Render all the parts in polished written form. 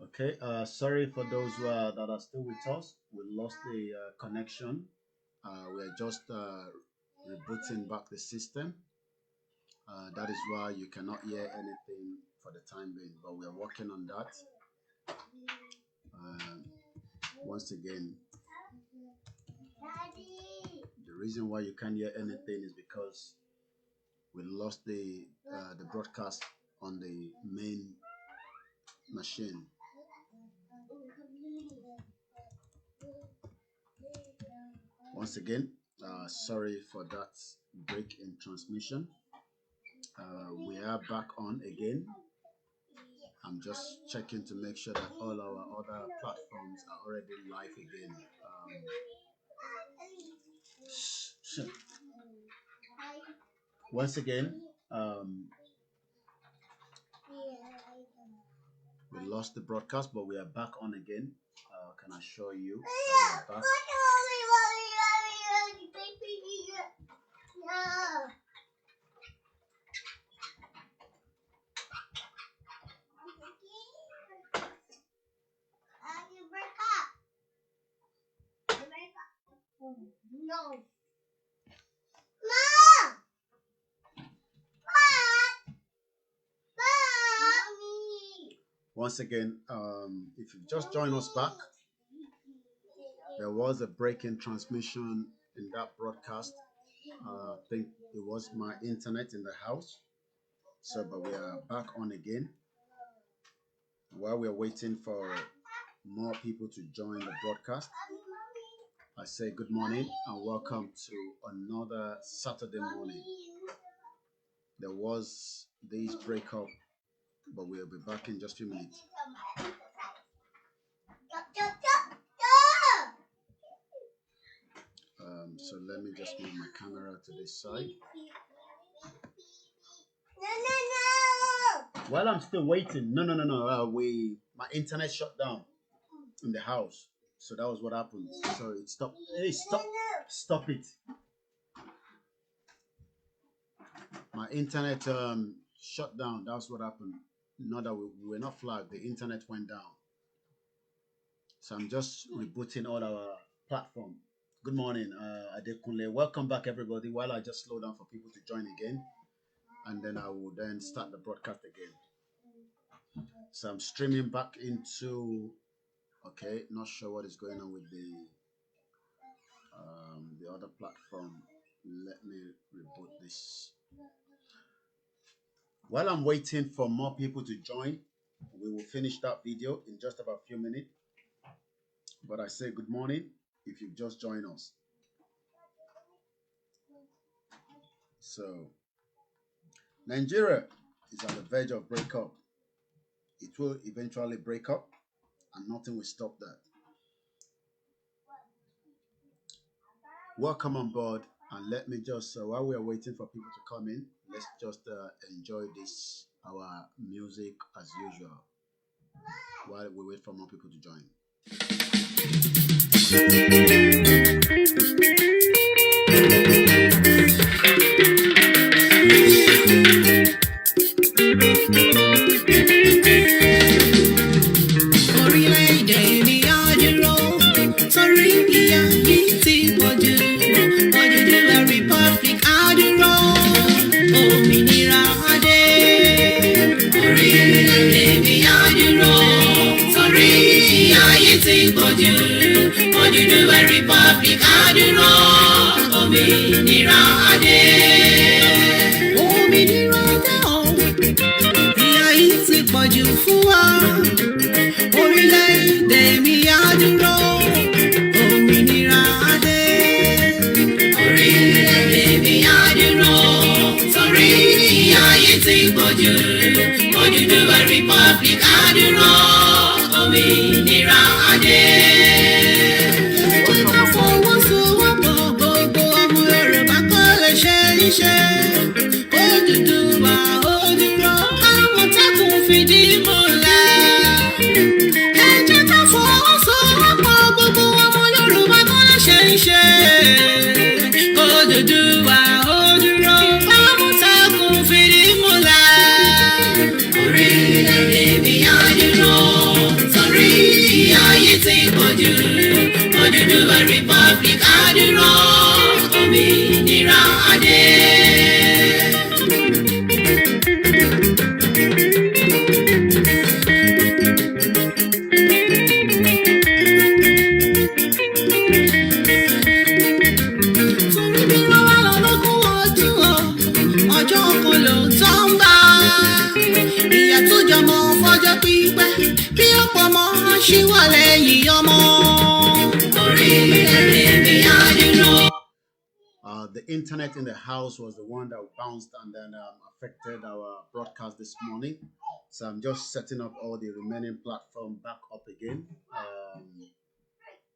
Okay, sorry for those that are still with us. We lost the connection. We're just rebooting back the system. That is why you cannot hear anything for the time being, but we're working on that. Once again, the reason why you can't hear anything is because we lost the broadcast on the main machine. Once again, sorry for that break in transmission. We are back on again. I'm just checking to make sure that all our other platforms are already live again. Once again, we lost the broadcast, but we are back on again. Can I show you? We are back. No. Once again, if you just joined us back, there was a break in transmission in that broadcast. I think it was my internet in the house. So, but we are back on again. While we are waiting for more people to join the broadcast, I say good morning and welcome to another Saturday morning. There was this breakup, but we'll be back in just a few minutes. So let me just move my camera to this side. While I'm still waiting, no. My internet shut down in the house, so that was what happened. So it stopped. Hey, stop it! My internet shut down. That's what happened. Not that we were not flagged. The internet went down. So I'm just rebooting all our platform. Good morning, Adekunle. Welcome back, everybody. While I just slow down for people to join again, and then I will then start the broadcast again. So I'm streaming back into. Okay, not sure what is going on with the other platform. Let me reboot this. While I'm waiting for more people to join, we will finish that video in just about a few minutes. But I say good morning if you've just joined us. So, Nigeria is at the verge of breakup. It will eventually break up, and nothing will stop that. Welcome on board, and let me just, while we are waiting for people to come in, let's just enjoy this, our music as usual, while we wait for more people to join. Odùduwà Republic àdúrà òmìnira adé. Òmìnira adé o, ìyà yìí ti pọ̀jù fún wa. Orílẹ̀-èdè mi àdúrà òmìnira adé. Orílẹ̀-èdè mi àdúrà torí ìyà yìí ti pọ̀jù. Odùduwà Republic àdúrà òmìnira adé. Odùduwà Odùrọ̀ Àmọ̀tẹ́kùn fìdí múlẹ̀. Ẹ jẹ́ ká fọwọ́sowọ́pọ̀ gbogbo ọmọ Yorùbá kó lè ṣe iṣẹ́. Odùduwà Odùrọ̀ Àmọ̀tẹ́kùn fìdí múlẹ̀. kan ló tó ń bá. Ìyá tó jọmọ fọjọ́ pípẹ́ bí ọ̀pọ̀ ọmọ ṣíwọ́ lẹ́yìn ọmọ. Orílẹ̀-èdè mi á dúró. The internet in the house was the one that bounced and then affected our broadcast this morning. So I'm just setting up all the remaining platform back up again.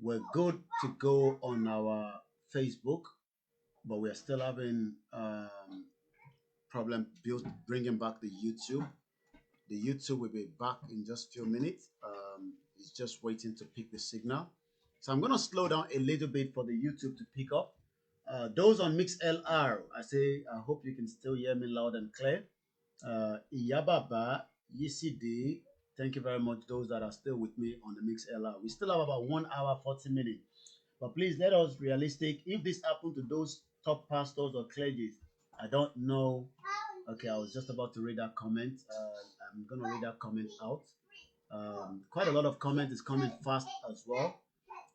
We're good to go on our Facebook, but we're still having problem bringing back the YouTube. The YouTube will be back in just few minutes. It's just waiting to pick the signal. So I'm going to slow down a little bit for the YouTube to pick up. Those on MixLR, I hope you can still hear me loud and clear. Iyababa, Yisidi, thank you very much. Those that are still with me on the MixLR. We still have about 1 hour, 40 minutes. But please let us realistic. If this happened to those top pastors or clergies, I don't know. Okay, I was just about to read that comment. I'm going to read that comment out. Quite a lot of comment is coming fast as well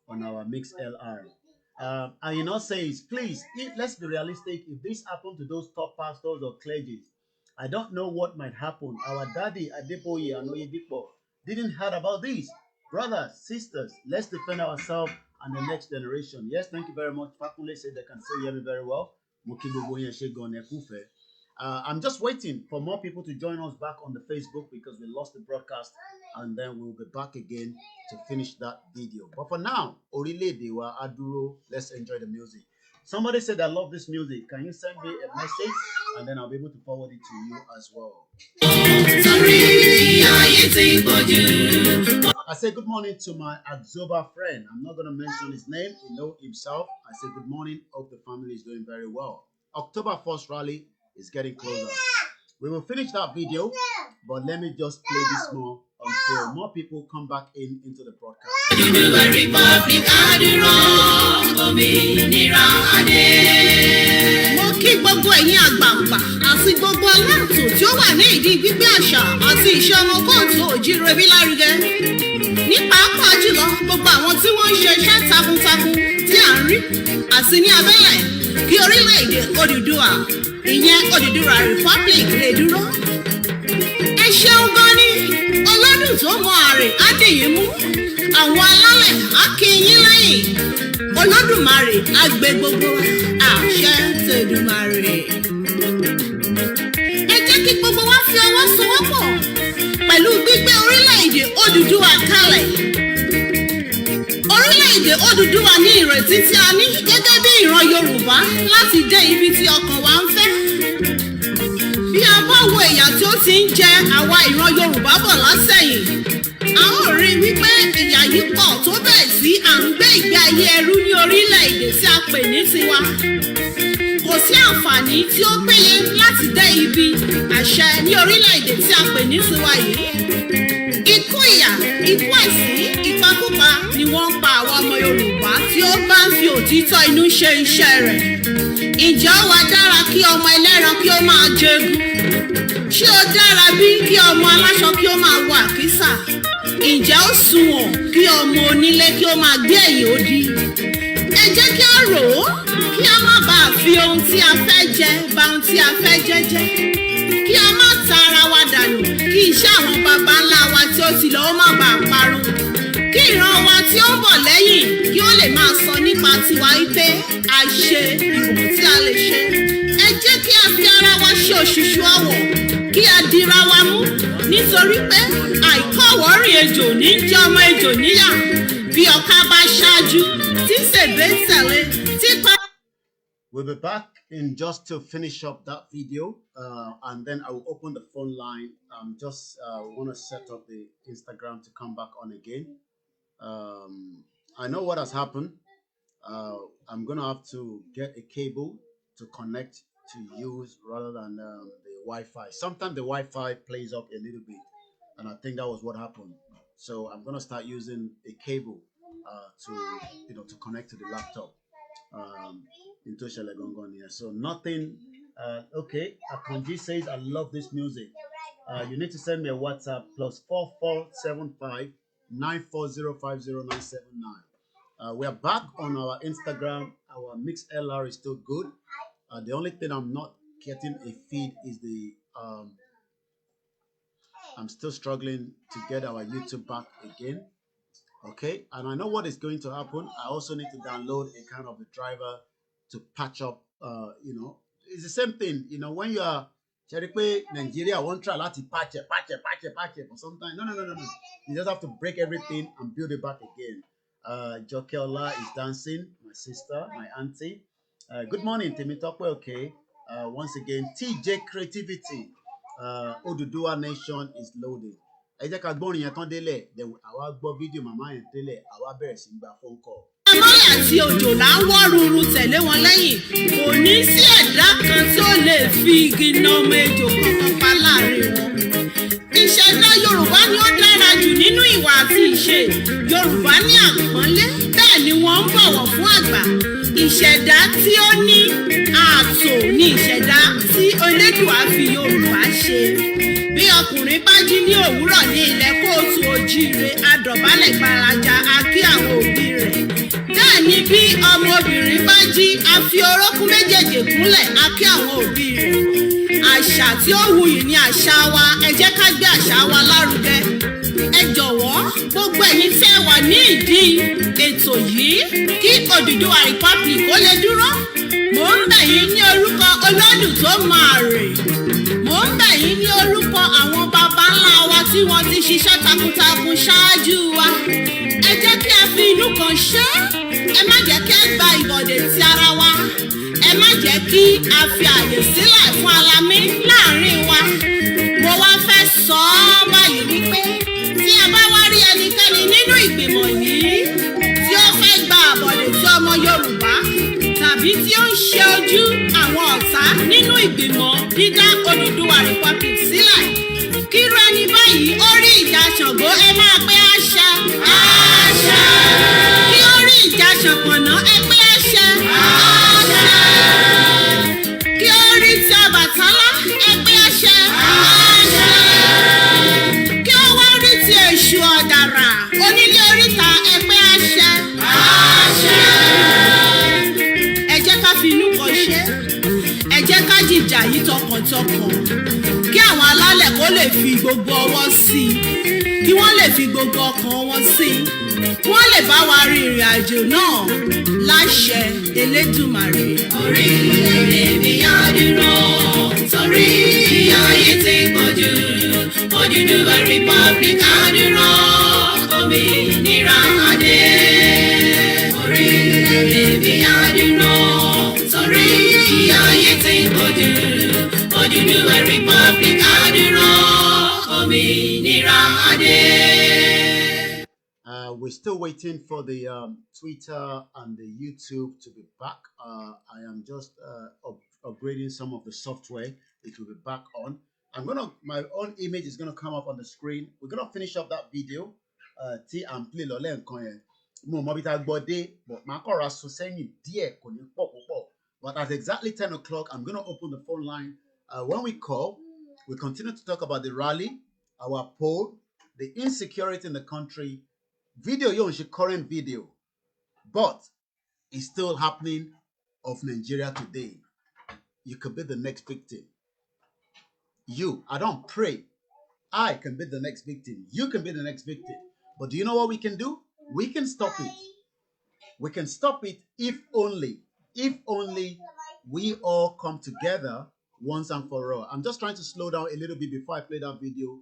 on our MixLR. And you know, says, please, let's be realistic. If this happened to those top pastors or clergies, I don't know what might happen. Our daddy, Adepoye and Oyedipo, didn't heard about this. Brothers, sisters, let's defend ourselves and the next generation. Yes, thank you very much. Fakule said they can still hear me very well. I'm just waiting for more people to join us back on the Facebook because we lost the broadcast and then we'll be back again to finish that video. But for now, Orile Dewa Aduro, let's enjoy the music. Somebody said, I love this music. Can you send me a message? And then I'll be able to forward it to you as well. I say good morning to my Axoba friend. I'm not going to mention his name. He knows himself. I say good morning. Hope the family is doing very well. October 1st rally is getting closer. We will finish that video, but let me just play this more until more people come back into the broadcast. Mo kí gbogbo ẹ̀yin àgbààgbà àti gbogbo aláàtò tí ó wà ní ìdí gbígbé àṣà àti ìṣe ọmọ kóòtù òjíire lárugẹ. Ní pàápàá jùlọ gbogbo àwọn tí wọ́n ń ṣe iṣẹ́ takuntakun tí à ń rí àti ní abẹ́lẹ̀ kí orílẹ̀-èdè Odùduwà ìyẹn Odùduwà Republic lè dúró. Ẹ ṣeun gan ni ọlọ́dún tó mọ àrè á dìyín mú àwọn alálẹ̀ á kí yín lẹ́yìn Olódùmarè á gbé gbogbo àṣẹ tẹ̀dùmarè. Ẹ jẹ́ kí gbogbo wa fi ọwọ́ sowọ́pọ̀ pẹ̀lú gbígbé orílẹ̀-èdè Odùduwà kalẹ̀. Orílẹ̀-èdè Odùduwà ní ìrètí tí a ní gẹ́gẹ́ bí ìran Yorùbá láti dé ibi tí ọkàn wa ń fẹ́. Bí a bá wo ìyà tí ó ti ń jẹ àwa ìran Yorùbá bọ̀ lásẹ̀yìn, a ó rí wípé ìyà yìí pọ̀ tó bẹ́ẹ̀ sí à ń gbé ìgbé ayé ẹrú ní orílẹ̀-èdè tí a pè ní tiwa. Kò sí àǹfààní tí ó péye láti dé ibi àṣẹ ní orílẹ̀-èdè tí a pè ní tiwa yìí. Ikú ìyà, ikú ẹ̀sín, ìpakúpa ni wọ́n ń pa àwọn ọmọ Yorùbá tí ó bá ń fi òtítọ́ inú ṣe iṣẹ́ rẹ̀. Ǹjẹ́ ó wá dára kí ọmọ ẹlẹ́ran kí ó máa jẹgun? Ṣé ó dára bí kí ọmọ aláṣọ kí ó máa wọ àkísà? Ǹjẹ́ ó sunwọ̀n kí ọmọ onílé kí ó máa gbé ẹ̀yìn odi? Ẹ jẹ́ kí a rò ó kí a má bàa fi ohun tí a fẹ́ jẹ bà ohun tí a fẹ́ jẹ jẹ́. Kí a má ta ara wa dànù kí iṣẹ́ àwọn baba ńlá wa tí ó ti lọ ó má bàa parun. Kí ìran wa tí ó ń bọ̀ lẹ́yìn kí ó lè máa sọ nípa tiwa wípé a ṣe ìwọ̀n tí a lè ṣe. Ẹ jẹ́ kí a fi ara wa ṣe òṣùṣù ọwọ̀ kí a dira wa mú nítorí pé àìkọ́wọ́rìn ejò ní jẹ́ ọmọ ejò níyà bí ọ̀ká bá ṣáájú tí sèbé tẹ̀lé tí pa. We'll be back in just to finish up that video and then I will open the phone line. Just want to set up the Instagram to come back on again. I know what has happened. I'm going to have to get a cable to connect to use rather than the Wi-Fi. Sometimes the Wi-Fi plays up a little bit and I think that was what happened. So I'm going to start using a cable to connect to the laptop. Into Shelegongon here. So nothing. Okay, Akonji says I love this music. You need to send me a WhatsApp +4475 9405079. We are back on our Instagram. Our MixLR is still good. The only thing I'm not getting a feed is the I'm still struggling to get our YouTube back again. Okay, and I know what is going to happen. I also need to download a kind of a driver to patch up. It's the same thing. When you are Nigeria won't try to patch it for some time. No. You just have to break everything and build it back again. Jokeola is dancing, my sister, my auntie. Good morning, Temitope. Okay. Once again, TJ Creativity. Oduduwa Nation is loaded. Ẹ jẹ́ ká gbórin yẹn tán délẹ̀, àwa gbọ́ fídíò màmá yẹn délẹ̀, àwa bẹ̀rẹ̀ sí gba phone call. Amọ́lẹ̀ àti òjò là ń wọ́ ruru tẹ̀lé wọn lẹ́yìn. Kò ní sí ẹ̀dá kan tí ó lè fi igi na ọmọ ejò kankan pa láàrin wọn. Ìṣẹ̀dá Yorùbá ni ó dára jù nínú ìwà àti ìṣe. Yorùbá ní àpọ́nlé, bẹ́ẹ̀ ni wọ́n ń bọ̀wọ̀ fún àgbà. Ìṣẹ̀dá tí ó ní ààtò ni ìṣẹ̀dá tí Elédùà fi Yorùbá ṣe. Bí ọkùnrin bá jí ní òwúrọ̀ ní ilẹ̀ kóòtù òjíire, adọ̀bálẹ̀ gbalaja a kí àwọn òbí rẹ̀. Bẹ́ẹ̀ ni bí ọmọbìnrin bá jí, a fi orókún méjèèjì kúnlẹ̀ a kí àwọn òbí rẹ̀. Àṣà tí ó wuyì ni àṣà wa, ẹ jẹ́ ká gbé àṣà wa lárugẹ. Ẹ jọ̀wọ́ gbogbo ẹ̀yin tí ẹ wà ní ìdí ètò yìí kí Odùduwà Republic ó lè dúró. Mò ń bẹ̀ yín ní orúkọ Olódùn tó máa rè. Mò ń bẹ̀ yín ní orúkọ àwọn baba ńlá wa tí wọ́n ti ṣiṣẹ́ takuntakun ṣáájú wa. Ẹ jẹ́ kí a fi inú kan ṣe é. Ẹ má jẹ́ kí ẹ gba ìbọ̀dè ti ara wa. Ẹ má jẹ́ kí a fi àyè sílẹ̀ fún alamí láàrin wa. Mo wá fẹ́ sọ ọ́ báyìí wípé tí a bá wá rí ẹnikẹ́ni nínú ìgbìmọ̀ yìí tí ó fẹ́ gba àbọ̀dè tí ọmọ Yorùbá tàbí tí ó ń ṣe ojú àwọn ọ̀tá nínú ìgbìmọ̀ dídá Odùduwà Republic sílẹ̀, kírú ẹni báyìí ó rí ìjà Ṣàngó ẹ máa pé àṣẹ. Àṣẹ. Kí ó rí ìjà Ṣànpọ̀nná ẹ pé àṣẹ. Àṣẹ. Kí ó rí ti Ọbàtálá ẹ pé àṣẹ. Àṣẹ. Kí ó wá rí ti Èṣù Ọ̀dàrà onílé oríta ẹ pé àṣẹ. Àṣẹ. Ẹ jẹ́ ká fi inú kan ṣe. Ẹ jẹ́ ká jìjà yìí tọkàntọkàn. Kí àwọn alálẹ̀ kó lè fi gbogbo ọwọ́ sí i. Kí wọ́n lè fi gbogbo ọkàn wọn sí i. Kí wọ́n lè bá wa rin ìrìn àjò náà láṣẹ Elédùmarè. Orílẹ̀-èdè mi á dúró torí ìyà yìí ti pọ̀jù. Odùduwà Republic á dúró òmìnira adé. Orílẹ̀-èdè mi á dúró torí ìyà yìí ti pọ̀jù. Odùduwà Republic á dúró òmìnira adé. We're still waiting for the Twitter and the YouTube to be back. I am just upgrading some of the software. It will be back on. My own image is gonna come up on the screen. We're gonna finish up that video. T and play lole nkan yen. Mo mo bi ta gbode, but ma ko ra so seyin die kò ní pọ̀ púpọ̀. But at exactly 10 o'clock, I'm gonna open the phone line. When we call, we continue to talk about the rally, our poll, the insecurity in the country. Video yon she current video, but it's still happening of Nigeria today. You could be the next victim. I don't pray. I can be the next victim. You can be the next victim. But do you know what we can do? We can stop it. We can stop it if only we all come together once and for all. I'm just trying to slow down a little bit before I play that video.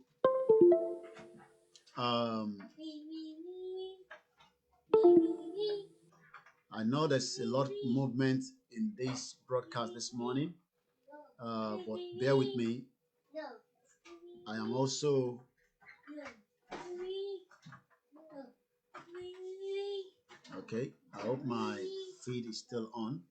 I know there's a lot of movement in this broadcast this morning, but bear with me. I am also okay. I hope my feed is still on.